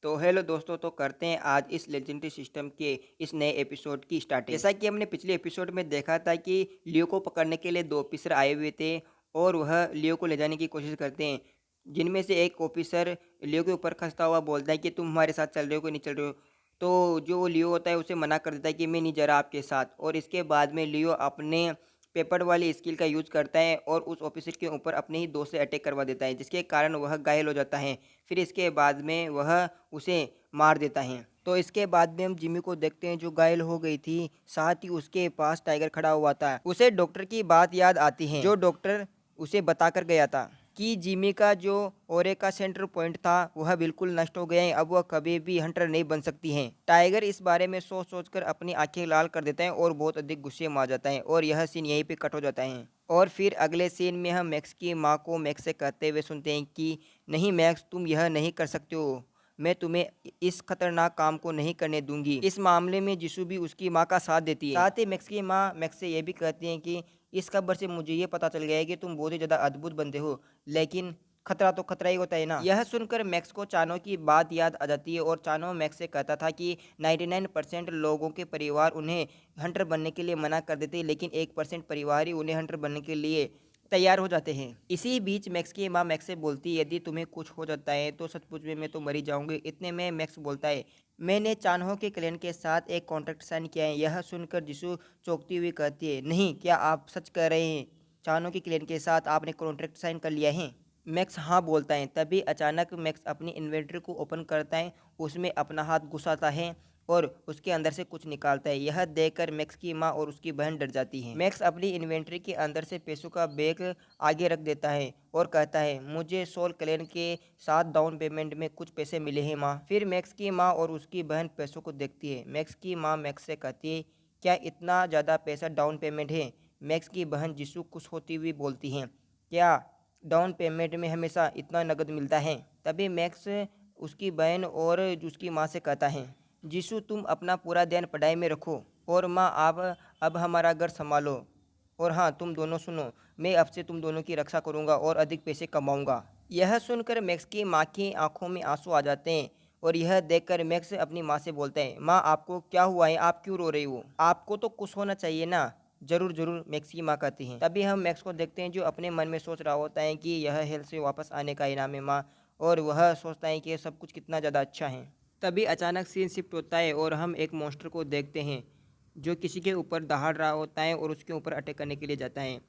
तो हेलो दोस्तों, तो करते हैं आज इस लेजेंडरी सिस्टम के इस नए एपिसोड की स्टार्टिंग। जैसा कि हमने पिछले एपिसोड में देखा था कि लियो को पकड़ने के लिए दो ऑफिसर आए हुए थे और वह लियो को ले जाने की कोशिश करते हैं, जिनमें से एक ऑफिसर लियो के ऊपर खसता हुआ बोलता है कि तुम हमारे साथ चल रहे हो कि नहीं चल रहे हो। तो जो लियो होता है उसे मना कर देता है कि मैं नहीं जा रहा आपके साथ, और इसके बाद में लियो अपने पेपर वाली स्किल का यूज करता है और उस ऑफिसर के ऊपर अपने ही दोस्त से अटैक करवा देता है, जिसके कारण वह घायल हो जाता है। फिर इसके बाद में वह उसे मार देता है। तो इसके बाद में हम जिमी को देखते हैं जो घायल हो गई थी, साथ ही उसके पास टाइगर खड़ा हुआ था। उसे डॉक्टर की बात याद आती है जो डॉक्टर उसे बताकर गया था कि जिमी का जो ओरे का सेंटर पॉइंट था वह बिल्कुल नष्ट हो गया है, अब वह कभी भी हंटर नहीं बन सकती हैं। टाइगर इस बारे में सोच सोच कर अपनी आंखें लाल कर देता है और बहुत अधिक गुस्से में आ जाता है, और यह सीन यहीं पे कट हो जाता है। और फिर अगले सीन में हम मैक्स की माँ को मैक्स से कहते हुए सुनते हैं कि नहीं मैक्स, तुम यह नहीं कर सकते हो, मैं तुम्हें इस खतरनाक काम को नहीं करने दूंगी। इस मामले में जिसू भी उसकी माँ का साथ देती है। साथ ही मैक्स की माँ मैक्स से यह भी कहती हैं कि इस खबर से मुझे ये पता चल गया है कि तुम बहुत ही ज़्यादा अद्भुत बंदे हो, लेकिन खतरा तो खतरा ही होता है ना। यह सुनकर मैक्स को चानो की बात याद आ जाती है और चानो मैक्स से कहता था कि 99% लोगों के परिवार उन्हें हंटर बनने के लिए मना कर देते हैं, लेकिन 1% परिवार ही उन्हें हंटर बनने के लिए तैयार हो जाते हैं। इसी बीच मैक्स की माँ मैक्स से बोलती है यदि तुम्हें कुछ हो जाता है तो सचमुच में मैं तो मरी जाऊंगी। इतने में मैक्स बोलता है मैंने चानहो के क्लैन के साथ एक कॉन्ट्रैक्ट साइन किया है। यह सुनकर जिसू चौंकती हुई कहती है नहीं, क्या आप सच कह रहे हैं? चानहो के क्लैन के साथ आपने कॉन्ट्रैक्ट साइन कर लिया है? मैक्स हाँ बोलता है। तभी अचानक मैक्स अपनी इन्वेंट्री को ओपन करता है, उसमें अपना हाथ घुसाता है और उसके अंदर से कुछ निकालता है। यह देखकर मैक्स की माँ और उसकी बहन डर जाती हैं। मैक्स अपनी इन्वेंट्री के अंदर से पैसों का बैग आगे रख देता है और कहता है मुझे सोल क्लैन के साथ डाउन पेमेंट में कुछ पैसे मिले हैं माँ। फिर मैक्स की माँ और उसकी बहन पैसों को देखती है। मैक्स की माँ मैक्स से कहती है क्या इतना ज़्यादा पैसा डाउन पेमेंट है? मैक्स की बहन जिसू खुश होती हुई बोलती हैं क्या डाउन पेमेंट में हमेशा इतना नकद मिलता है? तभी मैक्स उसकी बहन और उसकी माँ से कहता है जीसू तुम अपना पूरा ध्यान पढ़ाई में रखो, और माँ आप अब हमारा घर संभालो, और हाँ तुम दोनों सुनो, मैं अब से तुम दोनों की रक्षा करूँगा और अधिक पैसे कमाऊँगा। यह सुनकर मैक्स की माँ की आंखों में आंसू आ जाते हैं, और यह देखकर मैक्स अपनी माँ से बोलते हैं माँ आपको क्या हुआ है, आप क्यों रो रही हो? आपको तो खुश होना चाहिए ना। जरूर जरूर, मैक्स की माँ कहती हैं। तभी हम मैक्स को देखते हैं जो अपने मन में सोच रहा होता है कि यह हेल्थ से वापस आने का इनाम है माँ, और वह सोचता है कि सब कुछ कितना ज़्यादा अच्छा है। तभी अचानक सीन शिफ्ट होता है और हम एक मॉन्स्टर को देखते हैं जो किसी के ऊपर दहाड़ रहा होता है और उसके ऊपर अटैक करने के लिए जाता है,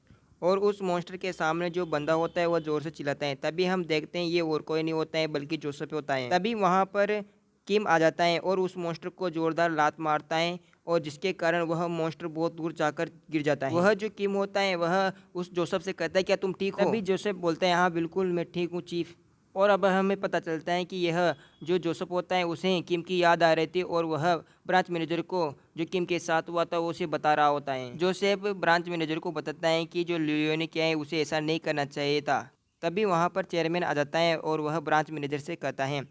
और उस मॉन्स्टर के सामने जो बंदा होता है वह ज़ोर से चिल्लाता है। तभी हम देखते हैं ये और कोई नहीं होता है बल्कि जोसेफ होता है। तभी वहाँ पर किम आ जाता है और उस मॉन्स्टर को जोरदार लात मारता है, और जिसके कारण वह मॉन्स्टर बहुत दूर जाकर गिर जाता है। वह जो किम होता है वह उस जोसेफ से कहता है क्या तुम ठीक हो? तभी जोसेफ बोलता है हाँ बिल्कुल मैं ठीक हूँ चीफ। और अब हमें पता चलता है कि यह जो जोसेफ होता है उसे किम की याद आ रही थी, और वह ब्रांच मैनेजर को जो किम के साथ हुआ था वो उसे बता रहा होता है। जोसेफ ब्रांच मैनेजर को बताता है कि जो लियो ने किया है उसे ऐसा नहीं करना चाहिए था। तभी वहाँ पर चेयरमैन आ जाता है और वह ब्रांच मैनेजर से कहता है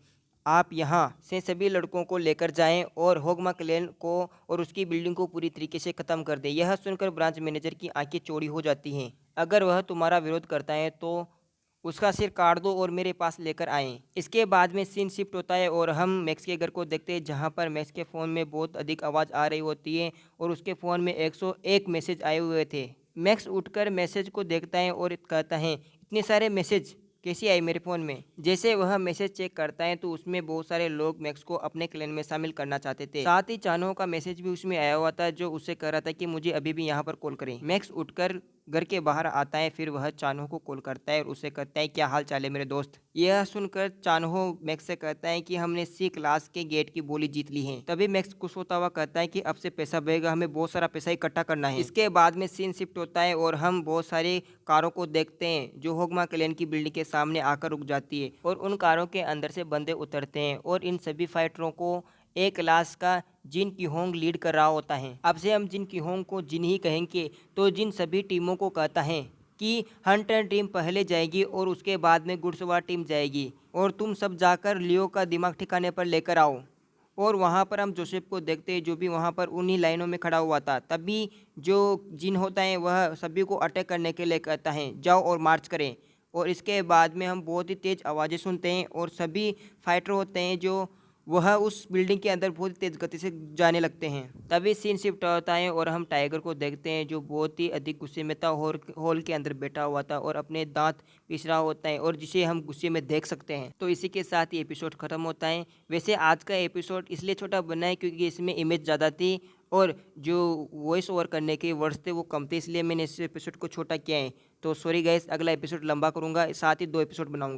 आप यहाँ से सभी लड़कों को लेकर जाएं और होगमा क्लैन को और उसकी बिल्डिंग को पूरी तरीके से ख़त्म कर दें। यह सुनकर ब्रांच मैनेजर की आंखें चौड़ी हो जाती हैं। अगर वह तुम्हारा विरोध करता है तो उसका सिर काट दो और मेरे पास लेकर आएं। इसके बाद में सीन शिफ्ट होता है और हम मैक्स के घर को देखते हैं, जहां पर मैक्स के फ़ोन में बहुत अधिक आवाज़ आ रही होती है और उसके फ़ोन में 101 मैसेज आए हुए थे। मैक्स उठकर मैसेज को देखता है और कहता है इतने सारे मैसेज कैसे आए मेरे फ़ोन में? जैसे वह मैसेज चेक करता है तो उसमें बहुत सारे लोग मैक्स को अपने क्लैन में शामिल करना चाहते थे। साथ ही चानो का मैसेज भी उसमें आया हुआ था जो उससे कह रहा था कि मुझे अभी भी यहाँ पर कॉल करें। मैक्स उठकर घर के बाहर आता है, फिर वह चानहो को कॉल करता है और उससे कहता है क्या हाल चाल है मेरे दोस्त? यह सुनकर चानहो मैक्स से कहता है कि हमने सी क्लास के गेट की बोली जीत ली है। तभी मैक्स खुश होता हुआ कहता है कि अब से पैसा बहेगा, हमें बहुत सारा पैसा इकट्ठा करना है। इसके बाद में सीन शिफ्ट होता है और हम बहुत सारी कारों को देखते हैं जो होगमा क्लैन की बिल्डिंग के सामने आकर रुक जाती है, और उन कारों के अंदर से बंदे उतरते हैं और इन सभी फाइटरों को एक क्लास का जिन की होंग लीड कर रहा होता है। अब से हम जिन की होंग को जिन ही कहेंगे, तो जिन सभी टीमों को कहता है कि हंटर टीम पहले जाएगी और उसके बाद में गुड्सवार टीम जाएगी, और तुम सब जाकर लियो का दिमाग ठिकाने पर लेकर आओ। और वहाँ पर हम जोसेफ को देखते हैं जो भी वहाँ पर उन्हीं लाइनों में खड़ा हुआ था। तभी जो जिन होता है वह सभी को अटैक करने के लिए कहता है जाओ और मार्च करें, और इसके बाद में हम बहुत ही तेज़ आवाज़ें सुनते हैं और सभी फाइटर होते हैं जो वह उस बिल्डिंग के अंदर बहुत तेज गति से जाने लगते हैं। तभी सीन शिफ्ट होता है और हम टाइगर को देखते हैं जो बहुत ही अधिक गुस्से में था, हॉल के अंदर बैठा हुआ था और अपने दांत पीस रहा होता है और जिसे हम गुस्से में देख सकते हैं। तो इसी के साथ ये एपिसोड खत्म होता है। वैसे आज का एपिसोड इसलिए छोटा बना है क्योंकि इसमें इमेज ज़्यादा थी और जो वॉइस ओवर करने के वर्ड्स थे वो कम थे, इसलिए मैंने इस एपिसोड को छोटा किया है। तो सॉरी गाइस, अगला एपिसोड लंबा करूँगा, साथ ही 2 एपिसोड बनाऊँगा।